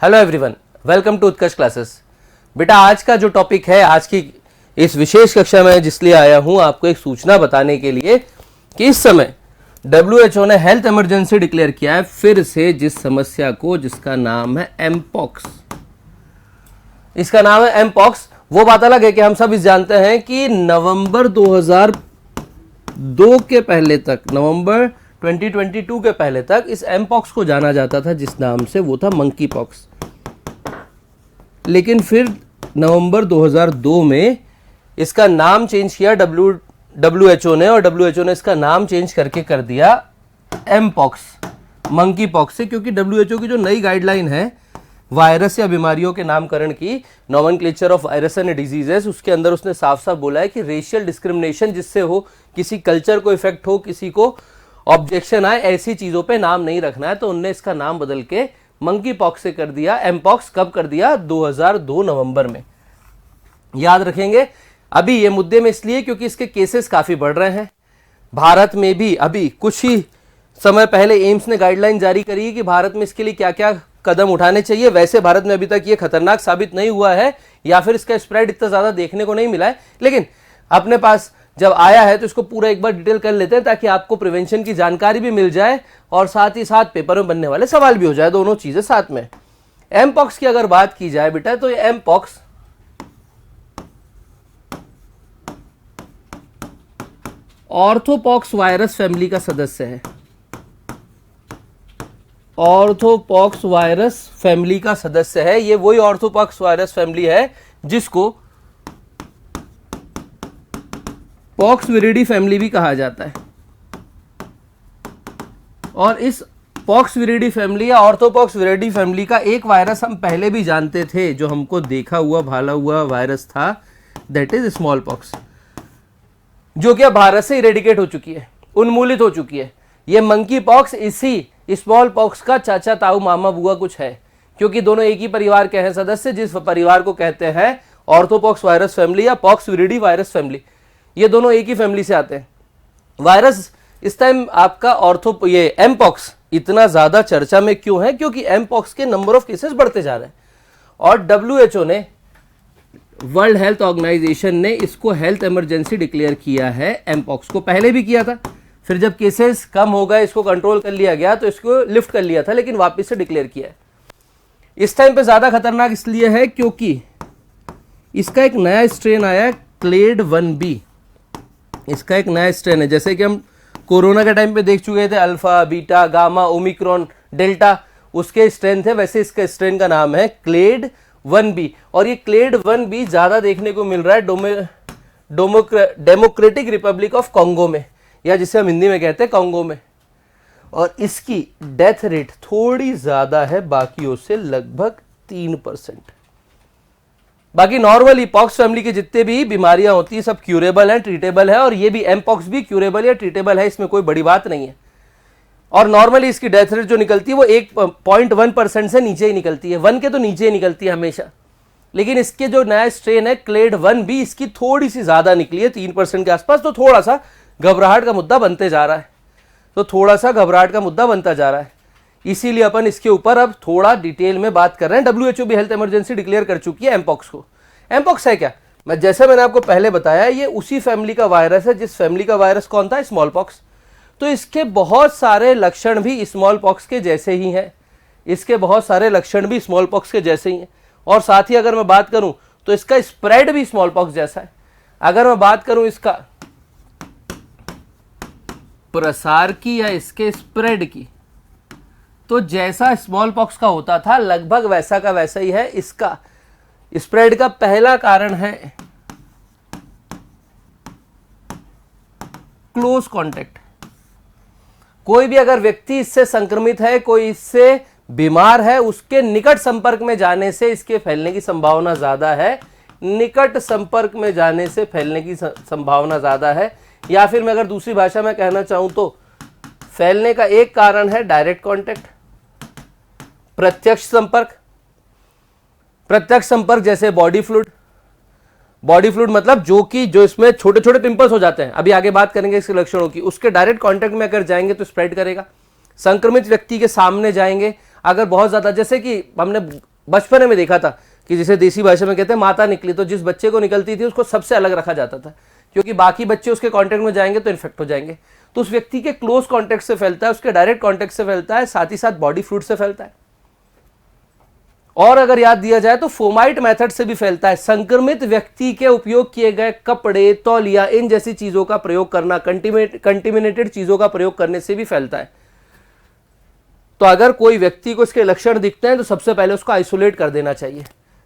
Hello everyone, welcome to Utkarsh classes. बेटा आज का जो टॉपिक है, आज की इस विशेष कक्षा में जिसलिए आया हूं आपको एक सूचना बताने के लिए कि इस समय WHO ने हेल्थ इमरजेंसी डिक्लेयर किया है फिर से जिस समस्या को, जिसका नाम है एमपॉक्स। इसका नाम है एमपॉक्स। वो बात अलग है कि हम सब इस जानते हैं कि नवंबर 2002 के पहले तक, नवंबर 2022 के पहले तक इस एमपॉक्स को जाना जाता था जिस नाम से, वो था मंकी पॉक्स। लेकिन फिर नवंबर 2002 में इसका नाम चेंज किया WHO ने, और WHO ने इसका नाम चेंज करके कर दिया एमपॉक्स, मंकी पॉक्स से, क्योंकि WHO की जो नई गाइडलाइन है वायरस या बीमारियों के नामकरण की, nomenclature of virus and diseases, उसके अंदर उसने साफ साफ बोला है कि रेशियल डिस्क्रिमिनेशन जिससे हो, किसी कल्चर को इफेक्ट हो, किसी को ऑब्जेक्शन आए, ऐसी चीजों पे नाम नहीं रखना है। तो उनने इसका नाम बदल के मंकी पॉक्स से कर दिया एमपॉक्स। कब कर दिया? 2002 नवंबर में। याद रखेंगे अभी ये मुद्दे में इसलिए क्योंकि इसके केसेस काफी बढ़ रहे हैं। भारत में भी अभी कुछ ही समय पहले एम्स ने गाइडलाइन जारी करी कि भारत में इसके लिए क्या क्या कदम उठाने चाहिए। वैसे भारत में अभी तक ये खतरनाक साबित नहीं हुआ है या फिर इसका स्प्रेड इतना ज्यादा देखने को नहीं मिला है, लेकिन अपने पास जब आया है तो इसको पूरा एक बार डिटेल कर लेते हैं ताकि आपको प्रिवेंशन की जानकारी भी मिल जाए और साथ ही साथ पेपर में बनने वाले सवाल भी हो जाए, दोनों चीजें साथ में। एमपॉक्स की अगर बात की जाए बेटा, तो ये एमपॉक्स ऑर्थोपॉक्स वायरस फैमिली का सदस्य है। ऑर्थोपॉक्स वायरस फैमिली का सदस्य है। ये वही ऑर्थोपॉक्स वायरस फैमिली है जिसको पॉक्स विरिडी फैमिली भी कहा जाता है। और इस पॉक्स विरिडी फैमिली या ऑर्थोपॉक्स विरिडी फैमिली का एक वायरस हम पहले भी जानते थे, जो हमको देखा हुआ भाला हुआ वायरस था, दैट इज स्मॉल पॉक्स, जो कि अब भारत से इरेडिकेट हो चुकी है, उन्मूलित हो चुकी है। ये मंकी पॉक्स इसी स्मॉल पॉक्स का चाचा ताऊ मामा बुआ कुछ है, क्योंकि दोनों एक ही परिवार के हैं सदस्य, जिस परिवार को कहते हैं ऑर्थोपॉक्स वायरस फैमिली या पॉक्स विरिडी वायरस फैमिली। ये दोनों एक ही फैमिली से आते हैं। वायरस इस टाइम आपका ये एमपॉक्स इतना ज्यादा चर्चा में क्यों है? क्योंकि एमपॉक्स के नंबर ऑफ केसेस बढ़ते जा रहे हैं और WHO ने, वर्ल्ड हेल्थ ऑर्गेनाइजेशन ने इसको हेल्थ इमरजेंसी डिक्लेयर किया है। एमपॉक्स को पहले भी किया था, फिर जब केसेस कम हो गए, इसको कंट्रोल कर लिया गया तो इसको लिफ्ट कर लिया था, लेकिन वापस से डिक्लेयर किया है। इस टाइम पे ज्यादा खतरनाक इसलिए है क्योंकि इसका एक नया स्ट्रेन आया है, क्लेड 1B। इसका एक नया स्ट्रेन है। जैसे कि हम कोरोना के टाइम पे देख चुके थे alpha, beta, gamma, Omicron, delta, उसके स्ट्रेन थे, वैसे इसका स्ट्रेन का नाम है क्लेड 1B। और ये क्लेड 1B ज्यादा देखने को मिल रहा है डेमोक्रेटिक रिपब्लिक ऑफ कॉन्गो में, या जिसे हम हिंदी में कहते हैं कॉन्गो में। और इसकी डेथ रेट थोड़ी ज्यादा है बाकियों से, लगभग 3%। बाकी नॉर्मली पॉक्स फैमिली के जितने भी बीमारियां होती है सब क्यूरेबल है, ट्रीटेबल है, और ये भी एमपॉक्स भी क्यूरेबल या ट्रीटेबल है, इसमें कोई बड़ी बात नहीं है। और नॉर्मली इसकी डेथ रेट जो निकलती है वो 1.1% से नीचे ही निकलती है, 1 के तो नीचे ही निकलती है हमेशा। लेकिन इसके जो नया स्ट्रेन है क्लेड 1B, इसकी थोड़ी सी ज्यादा निकली है, 3% के आसपास। तो थोड़ा सा घबराहट का मुद्दा बनते जा रहा है, इसीलिए अपन इसके ऊपर अब थोड़ा डिटेल में बात कर रहे हैं। WHO भी हेल्थ इमरजेंसी डिक्लेयर कर चुकी है एमपॉक्स को। एमपॉक्स है क्या? जैसे मैंने आपको पहले बताया, ये उसी फैमिली का वायरस है जिस फैमिली का वायरस कौन था? Small pox. तो इसके बहुत सारे लक्षण भी स्मॉल पॉक्स के जैसे ही हैं, और साथ ही अगर मैं बात करूं तो इसका स्प्रेड भी स्मॉल पॉक्स जैसा है। अगर मैं बात करूं इसका प्रसार की या इसके स्प्रेड की, तो जैसा स्मॉल पॉक्स का होता था लगभग वैसा का वैसा ही है। इसका स्प्रेड का पहला कारण है क्लोज कांटेक्ट। कोई भी अगर व्यक्ति इससे संक्रमित है, कोई इससे बीमार है, उसके निकट संपर्क में जाने से इसके फैलने की संभावना ज्यादा है। निकट संपर्क में जाने से फैलने की संभावना ज्यादा है। या फिर मैं अगर दूसरी भाषा में कहना चाहूं तो फैलने का एक कारण है डायरेक्ट कांटेक्ट, प्रत्यक्ष संपर्क जैसे बॉडी फ्लूइड मतलब जो इसमें छोटे छोटे पिंपल्स हो जाते हैं, अभी आगे बात करेंगे इसके लक्षणों की, उसके डायरेक्ट कांटेक्ट में अगर जाएंगे तो स्प्रेड करेगा। संक्रमित व्यक्ति के सामने जाएंगे, अगर बहुत ज्यादा, जैसे कि हमने बचपन में देखा था कि जिसे देसी भाषा में कहते हैं माता निकली, तो जिस बच्चे को निकलती थी उसको सबसे अलग रखा जाता था, क्योंकि बाकी बच्चे उसके कांटेक्ट में जाएंगे तो इन्फेक्ट हो जाएंगे। तो उस व्यक्ति के क्लोज कांटेक्ट से फैलता है, उसके डायरेक्ट कांटेक्ट से फैलता है, साथ ही साथ बॉडी फ्लूइड से फैलता है। और अगर याद दिया जाए तो फोमाइट मेथड से भी फैलता है। संक्रमित व्यक्ति के उपयोग किए गए कपड़े, तौलिया, इन जैसी चीजों का प्रयोग करना, कंटिमिनेटेड चीजों का प्रयोग करने से भी फैलता है। तो अगर कोई व्यक्ति को इसके लक्षण दिखते हैं तो सबसे पहले उसको आइसोलेट कर देना चाहिए।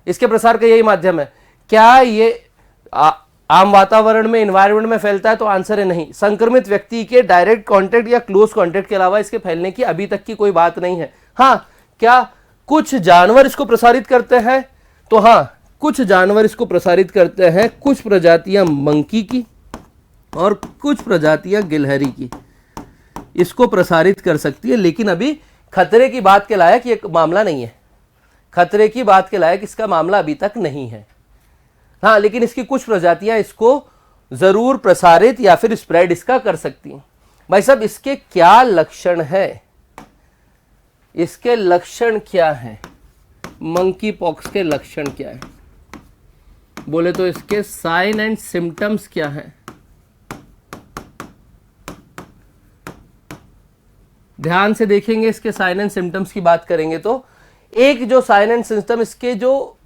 इसके प्रसार का यही माध्यम है। क्या ये आम वातावरण में, एनवायरमेंट में फैलता है? तो आंसर है नहीं। संक्रमित व्यक्ति के डायरेक्ट कांटेक्ट या क्लोज कांटेक्ट के अलावा इसके फैलने की अभी तक की कोई बात नहीं है। हाँ, क्या कुछ जानवर इसको प्रसारित करते हैं? तो हाँ, कुछ जानवर इसको प्रसारित करते हैं। कुछ प्रजातियां मंकी की और कुछ प्रजातियां गिलहरी की इसको प्रसारित कर सकती है, लेकिन अभी खतरे की बात के लायक ये मामला नहीं है। खतरे की बात के लायक इसका मामला अभी तक नहीं है। हाँ, लेकिन इसकी कुछ प्रजातियां इसको जरूर प्रसारित या फिर स्प्रेड इसका कर सकती हैं। भाई साहब, इसके क्या लक्षण है? इसके लक्षण क्या हैं? मंकी पॉक्स के लक्षण क्या है? बोले तो इसके साइन एंड सिम्टम्स क्या हैं? ध्यान से देखेंगे, इसके साइन एंड सिम्टम्स की बात करेंगे तो एक जो साइन एंड सिम्टम इसके जो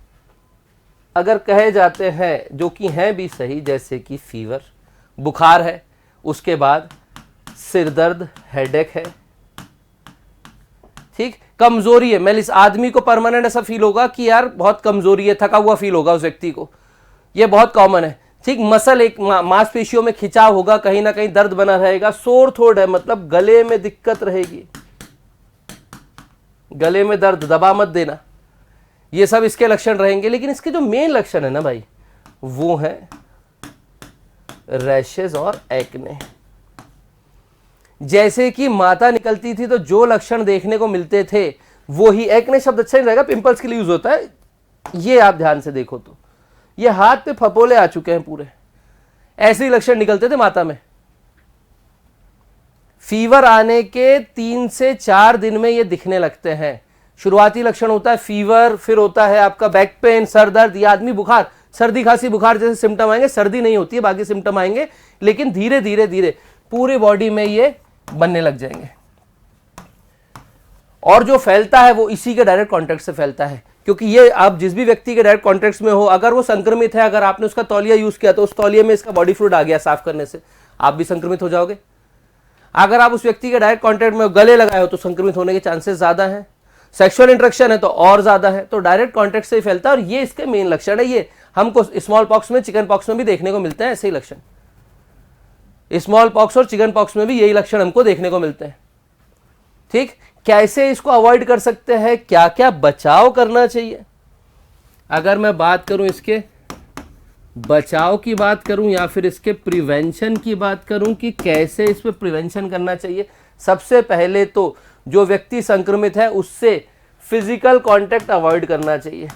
अगर कहे जाते हैं, जो कि हैं भी सही, जैसे कि फीवर, बुखार है, उसके बाद सिर दर्द, हेडेक है, ठीक, कमजोरी है। मैं इस आदमी को परमानेंट ऐसा फील होगा कि यार बहुत कमजोरी है, थका हुआ फील होगा उस व्यक्ति को, ये बहुत कॉमन है। ठीक, मसल एक मांसपेशियों में खिंचाव होगा, कहीं ना कहीं दर्द बना रहेगा, सोर थ्रोट है, मतलब गले में दिक्कत रहेगी, गले में दर्द, दबा मत देना, ये सब इसके लक्षण रहेंगे। लेकिन इसके जो मेन लक्षण है ना भाई, वो है रैशेज और एक्ने। जैसे कि माता निकलती थी तो जो लक्षण देखने को मिलते थे वो ही, एक्ने शब्द अच्छा नहीं रहेगा, पिंपल्स के लिए यूज होता है, ये आप ध्यान से देखो तो ये हाथ पे फपोले आ चुके हैं पूरे, ऐसे ही लक्षण निकलते थे माता में। फीवर आने के 3 से 4 दिन में ये दिखने लगते हैं। शुरुआती लक्षण होता है फीवर, फिर होता है आपका बैक पेन, सर दर्द, ये आदमी बुखार, सर्दी खांसी बुखार जैसे सिम्टम आएंगे, सर्दी नहीं होती है, बाकी सिम्टम आएंगे, लेकिन धीरे धीरे धीरे पूरे बॉडी में ये बनने लग जाएंगे। और जो फैलता है वो इसी के डायरेक्ट कॉन्टेक्ट से फैलता है, क्योंकि ये आप जिस भी व्यक्ति के डायरेक्ट कॉन्टेक्ट में हो, अगर वो संक्रमित है, अगर आपने उसका तौलिया यूज किया तो उस तौलिए में इसका बॉडी फ्लूइड आ गया साफ करने से, आप भी संक्रमित हो जाओगे। अगर आप उस व्यक्ति के डायरेक्ट कॉन्टेक्ट में गले लगाए हो तो संक्रमित होने के चांसेस ज्यादा हैं। सेक्सुअल इंटरेक्शन है तो और ज्यादा है। तो डायरेक्ट कॉन्टेक्ट से ही फैलता है और ये इसके मेन लक्षण है। ये हमको स्मॉल पॉक्स में, चिकन पॉक्स में भी देखने को मिलते हैं ऐसे ही लक्षण। स्मॉल पॉक्स और चिकन पॉक्स में भी यही लक्षण हमको देखने को मिलते हैं। ठीक, कैसे इसको अवॉइड कर सकते हैं, क्या क्या बचाव करना चाहिए? अगर मैं बात करूं इसके बचाव की बात करूं या फिर इसके प्रिवेंशन की बात करूं कि कैसे इस पे प्रिवेंशन करना चाहिए, सबसे पहले तो जो व्यक्ति संक्रमित है उससे फिजिकल कांटेक्ट अवॉइड करना चाहिए।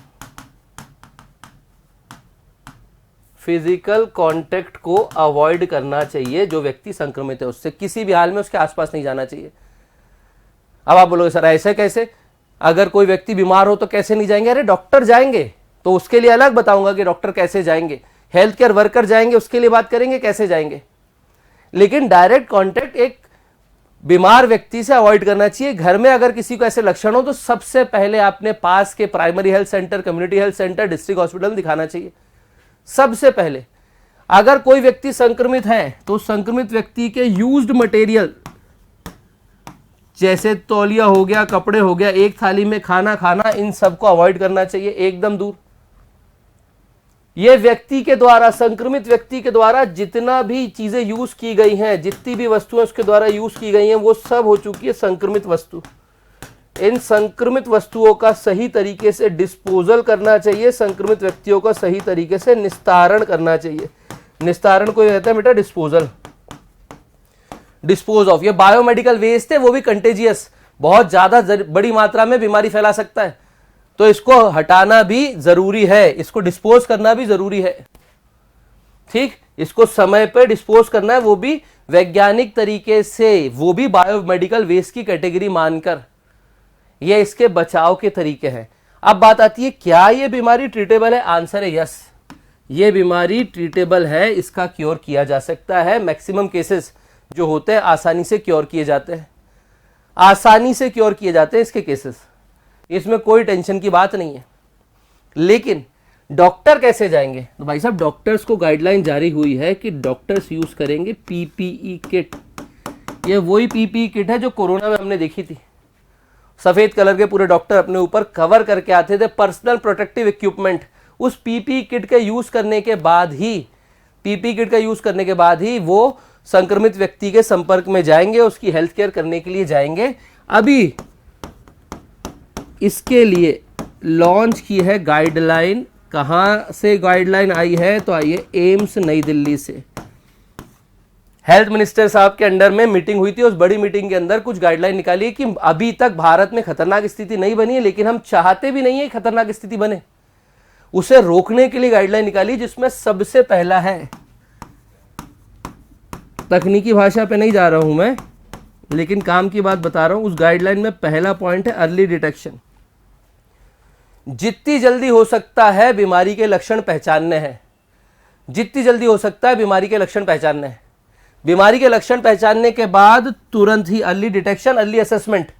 फिजिकल कांटेक्ट को अवॉइड करना चाहिए। जो व्यक्ति संक्रमित है उससे किसी भी हाल में उसके आसपास नहीं जाना चाहिए। अब आप बोलोगे सर ऐसे कैसे, अगर कोई व्यक्ति बीमार हो तो कैसे नहीं जाएंगे? अरे डॉक्टर जाएंगे, तो उसके लिए अलग बताऊंगा कि डॉक्टर कैसे जाएंगे, हेल्थ केयर वर्कर जाएंगे, उसके लिए बात करेंगे कैसे जाएंगे। लेकिन डायरेक्ट कांटेक्ट एक बीमार व्यक्ति से अवॉइड करना चाहिए। घर में अगर किसी को ऐसे लक्षण हो तो सबसे पहले आपने पास के primary health centre, community health centre, district hospital दिखाना चाहिए सबसे पहले। अगर कोई व्यक्ति संक्रमित है तो संक्रमित व्यक्ति के यूज्ड मटेरियल जैसे तौलिया हो गया, कपड़े हो गया, एक थाली में खाना खाना, इन सबको अवॉइड करना चाहिए, एकदम दूर। ये व्यक्ति के द्वारा, संक्रमित व्यक्ति के द्वारा जितना भी चीजें यूज की गई हैं, जितनी भी वस्तुएं उसके द्वारा यूज की गई हैं, वो सब हो चुकी है संक्रमित वस्तु। इन संक्रमित वस्तुओं का सही तरीके से डिस्पोजल करना चाहिए, संक्रमित व्यक्तियों का सही तरीके से निस्तारण करना चाहिए। निस्तारण को कहते हैं बेटा डिस्पोजल, डिस्पोज ऑफ। ये बायोमेडिकल वेस्ट है, वो भी कंटेजियस, बहुत ज्यादा बड़ी मात्रा में बीमारी फैला सकता है, तो इसको हटाना भी जरूरी है, इसको डिस्पोज करना भी जरूरी है। ठीक, इसको समय पर डिस्पोज करना है, वो भी वैज्ञानिक तरीके से, वो भी बायोमेडिकल वेस्ट की कैटेगरी मानकर। ये इसके बचाव के तरीके हैं। अब बात आती है क्या ये बीमारी ट्रीटेबल है? आंसर है यस, ये बीमारी ट्रीटेबल है, इसका क्योर किया जा सकता है। मैक्सिमम केसेस जो होते हैं आसानी से क्योर किए जाते हैं, आसानी से क्योर किए जाते हैं इसके केसेस, इसमें कोई टेंशन की बात नहीं है। लेकिन डॉक्टर कैसे जाएंगे? तो भाई साहब डॉक्टर्स को गाइडलाइन जारी हुई है कि डॉक्टर्स यूज करेंगे पीपीई किट। ये वही पीपीई किट है जो कोरोना में हमने देखी थी, सफेद कलर के पूरे डॉक्टर अपने ऊपर कवर करके आते थे, पर्सनल प्रोटेक्टिव इक्विपमेंट। उस पीपीई किट के यूज करने के बाद ही, पीपीई किट का यूज करने के बाद ही वो संक्रमित व्यक्ति के संपर्क में जाएंगे, उसकी हेल्थ केयर करने के लिए जाएंगे। अभी इसके लिए लॉन्च की है गाइडलाइन। कहां से गाइडलाइन आई है? तो आई है एम्स नई दिल्ली से। हेल्थ मिनिस्टर साहब के अंडर में मीटिंग हुई थी, उस बड़ी मीटिंग के अंदर कुछ गाइडलाइन निकाली कि अभी तक भारत में खतरनाक स्थिति नहीं बनी है, लेकिन हम चाहते भी नहीं है खतरनाक स्थिति बने, उसे रोकने के लिए गाइडलाइन निकाली, जिसमें सबसे पहला है, तकनीकी भाषा पे नहीं जा रहा हूं मैं, लेकिन काम की बात बता रहा हूं। उस गाइडलाइन में पहला पॉइंट है अर्ली डिटेक्शन। जितनी जल्दी हो सकता है बीमारी के लक्षण पहचानने हैं, जितनी जल्दी हो सकता है बीमारी के लक्षण पहचानने हैं। बीमारी के लक्षण पहचानने के बाद तुरंत ही अर्ली डिटेक्शन, अर्ली असेसमेंट,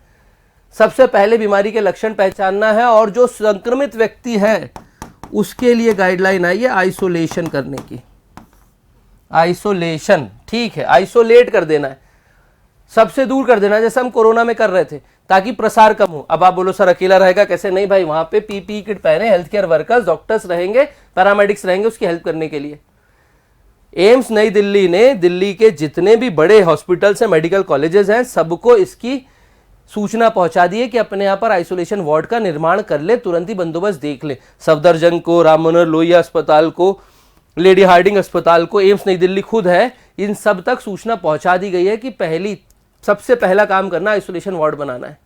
सबसे पहले बीमारी के लक्षण पहचानना है। और जो संक्रमित व्यक्ति है उसके लिए गाइडलाइन आई है आइसोलेशन करने की। आइसोलेशन, ठीक है, आइसोलेट कर देना है, सबसे दूर कर देना है, जैसे हम कोरोना में कर रहे थे, ताकि प्रसार कम हो। अब आप बोलो सर अकेला रहेगा कैसे? नहीं भाई, वहां पे पीपीई किट पहने हेल्थ केयर वर्कर्स, डॉक्टर्स रहेंगे, पैरामेडिक्स रहेंगे उसकी हेल्प करने के लिए। एम्स नई दिल्ली ने दिल्ली के जितने भी बड़े हॉस्पिटल्स हैं, मेडिकल कॉलेजेस हैं, सबको इसकी सूचना पहुंचा दी है कि अपने यहां पर आइसोलेशन वार्ड का निर्माण कर ले, तुरंत ही बंदोबस्त देख ले। सफदरजंग को, राम मनोहर लोहिया अस्पताल को, लेडी हार्डिंग अस्पताल को, एम्स नई दिल्ली खुद है, इन सब तक सूचना पहुंचा दी गई है कि सबसे पहला काम करना आइसोलेशन वार्ड बनाना है,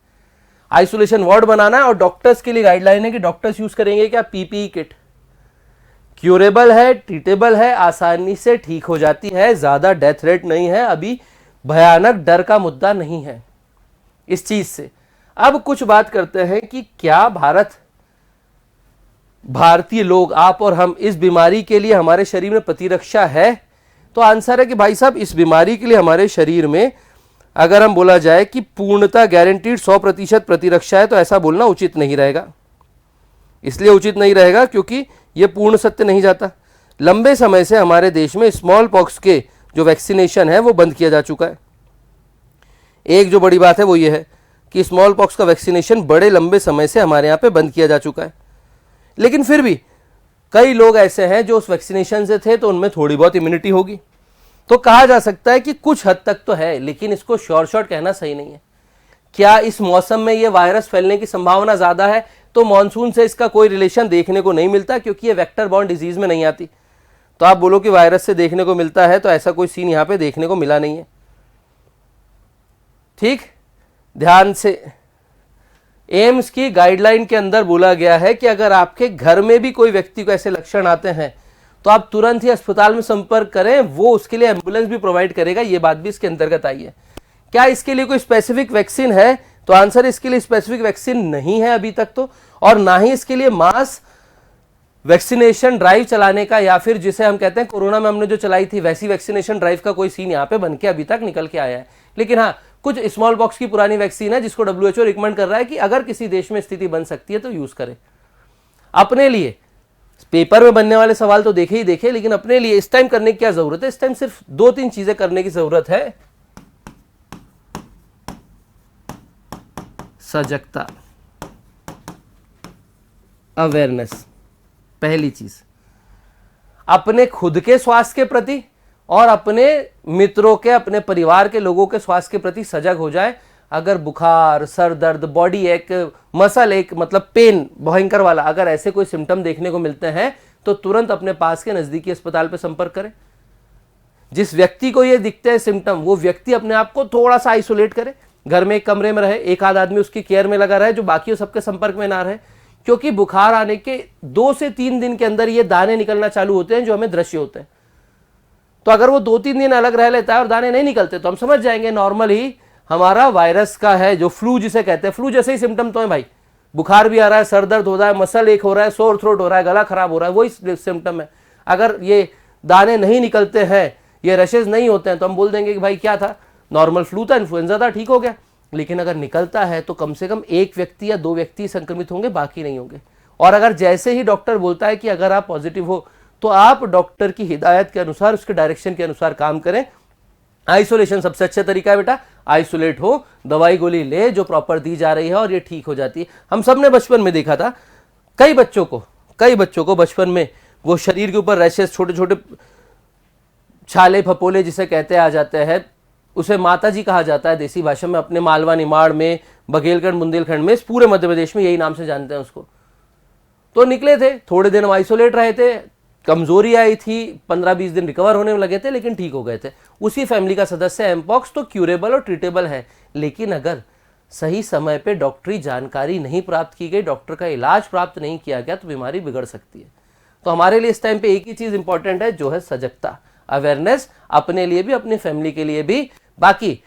आइसोलेशन वार्ड बनाना है। और डॉक्टर्स के लिए गाइडलाइन है कि डॉक्टर्स यूज करेंगे क्या? PPE kit. क्यूरेबल है, ट्रीटेबल है, आसानी से ठीक हो जाती है, ज्यादा डेथ रेट नहीं है, अभी भयानक डर का मुद्दा नहीं है इस चीज से। अब कुछ बात करते हैं कि क्या भारतीय लोग, आप और हम, इस बीमारी के लिए हमारे शरीर में प्रतिरक्षा है? तो आंसर है कि भाई साहब इस बीमारी के लिए हमारे शरीर में, अगर हम बोला जाए कि पूर्णता गारंटीड 100% प्रतिरक्षा है, तो ऐसा बोलना उचित नहीं रहेगा। इसलिए उचित नहीं रहेगा क्योंकि यह पूर्ण सत्य नहीं जाता। लंबे समय से हमारे देश में स्मॉल पॉक्स के जो वैक्सीनेशन है वो बंद किया जा चुका है। एक जो बड़ी बात है वो ये है कि स्मॉल पॉक्स का वैक्सीनेशन बड़े लंबे समय से हमारे यहाँ पे बंद किया जा चुका है। लेकिन फिर भी कई लोग ऐसे हैं जो उस वैक्सीनेशन से थे, तो उनमें थोड़ी बहुत इम्यूनिटी होगी, तो कहा जा सकता है कि कुछ हद तक तो है, लेकिन इसको श्योर शॉट कहना सही नहीं है। क्या इस मौसम में यह वायरस फैलने की संभावना ज्यादा है? तो मॉनसून से इसका कोई रिलेशन देखने को नहीं मिलता, क्योंकि ये वेक्टर बॉर्न डिजीज में नहीं आती। तो आप बोलो कि वायरस से देखने को मिलता है, तो ऐसा कोई सीन यहां पे देखने को मिला नहीं है। ठीक, ध्यान से, एम्स की गाइडलाइन के अंदर बोला गया है कि अगर आपके घर में भी कोई व्यक्ति को ऐसे लक्षण आते हैं तो आप तुरंत ही अस्पताल में संपर्क करें, वो उसके लिए एम्बुलेंस भी प्रोवाइड करेगा। ये बात भी इसके अंतर्गत आई है। क्या इसके लिए कोई स्पेसिफिक वैक्सीन है? तो आंसर इसके लिए स्पेसिफिक वैक्सीन नहीं है अभी तक तो, और ना ही इसके लिए मास वैक्सीनेशन ड्राइव चलाने का, या फिर जिसे हम कहते हैं कोरोना में हमने जो चलाई थी वैसी वैक्सीनेशन ड्राइव का कोई सीन यहाँ पे बन के अभी तक निकल के आया है। लेकिन हाँ, कुछ स्मॉल पॉक्स की पुरानी वैक्सीन है जिसको WHO रिकमेंड कर रहा है कि अगर किसी देश में स्थिति बन सकती है तो यूज करें अपने लिए। पेपर में बनने वाले सवाल तो देखे ही देखे, लेकिन अपने लिए इस टाइम करने की क्या जरूरत है? इस टाइम सिर्फ 2-3 चीजें करने की जरूरत है। सजगता, अवेयरनेस, पहली चीज अपने खुद के स्वास्थ्य के प्रति और अपने मित्रों के, अपने परिवार के लोगों के स्वास्थ्य के प्रति सजग हो जाए। अगर बुखार, सर दर्द, बॉडी एक, मसल एक, मतलब पेन भयंकर वाला, अगर ऐसे कोई सिम्टम देखने को मिलते हैं तो तुरंत अपने पास के नजदीकी अस्पताल पर संपर्क करें। जिस व्यक्ति को ये दिखते हैं सिम्टम, वो व्यक्ति अपने आप को थोड़ा सा आइसोलेट करे, घर में एक कमरे में रहे, एक आध आदमी उसकी केयर में लगा रहे जो बाकी सबके संपर्क में ना रहे, क्योंकि बुखार आने के 2 से 3 दिन के अंदर ये दाने निकलना चालू होते हैं जो हमें दृश्य होते हैं। तो अगर वो 2-3 दिन अलग रह लेता है और दाने नहीं निकलते तो हम समझ जाएंगे नॉर्मल ही हमारा वायरस का है, जो फ्लू जिसे कहते हैं, फ्लू जैसे ही सिम्टम तो है भाई, बुखार भी आ रहा है, सर दर्द हो रहा है, मसल एक हो रहा है, सोर थ्रोट हो रहा है, गला खराब हो रहा है, वही सिम्टम है। अगर ये दाने नहीं निकलते हैं, ये रशेज नहीं होते हैं, तो हम बोल देंगे कि भाई क्या था, नॉर्मल फ्लू था, इन्फ्लुएंजा था, ठीक हो गया। लेकिन अगर निकलता है तो कम से कम एक व्यक्ति या 2 व्यक्ति संक्रमित होंगे, बाकी नहीं होंगे। और अगर जैसे ही डॉक्टर बोलता है कि अगर आप पॉजिटिव हो, तो आप डॉक्टर की हिदायत के अनुसार, उसके डायरेक्शन के अनुसार काम करें। आइसोलेशन सबसे अच्छा तरीका है बेटा, आइसोलेट हो, दवाई गोली ले जो प्रॉपर दी जा रही है, और ये ठीक हो जाती है। हम सब ने बचपन में देखा था, कई बच्चों को बचपन में वो शरीर के ऊपर रैशेस, छोटे छोटे छाले फपोले जिसे कहते आ जाते हैं, उसे माता जी कहा जाता है देसी भाषा में, अपने मालवा निमाड़ में, बघेलखंड बुंदेलखंड में, इस पूरे मध्य प्रदेश में यही नाम से जानते हैं उसको। तो निकले थे, थोड़े दिन हम आइसोलेट रहे थे, कमजोरी आई थी, 15-20 दिन रिकवर होने में लगे थे, लेकिन ठीक हो गए थे। उसी फैमिली का सदस्य एमपॉक्स, तो क्यूरेबल और ट्रीटेबल है। लेकिन अगर सही समय पे डॉक्टरी जानकारी नहीं प्राप्त की गई, डॉक्टर का इलाज प्राप्त नहीं किया गया, तो बीमारी बिगड़ सकती है। तो हमारे लिए इस टाइम पे एक ही चीज इंपॉर्टेंट है, जो है सजगता, अवेयरनेस, अपने लिए भी, अपनी फैमिली के लिए भी। बाकी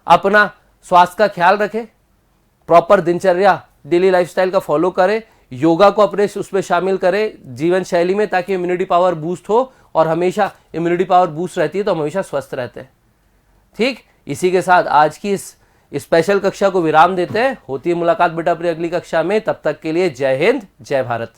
अपना स्वास्थ्य का ख्याल रखें, प्रॉपर दिनचर्या, डेली लाइफस्टाइल का फॉलो करें, योगा को अपने उसमें शामिल करें जीवन शैली में, ताकि इम्यूनिटी पावर बूस्ट हो, और हमेशा इम्यूनिटी पावर बूस्ट रहती है तो हम हमेशा स्वस्थ रहते हैं। ठीक, इसी के साथ आज की इस स्पेशल कक्षा को विराम देते हैं। होती है मुलाकात बेटा अपनी अगली कक्षा में, तब तक के लिए जय हिंद, जय भारत।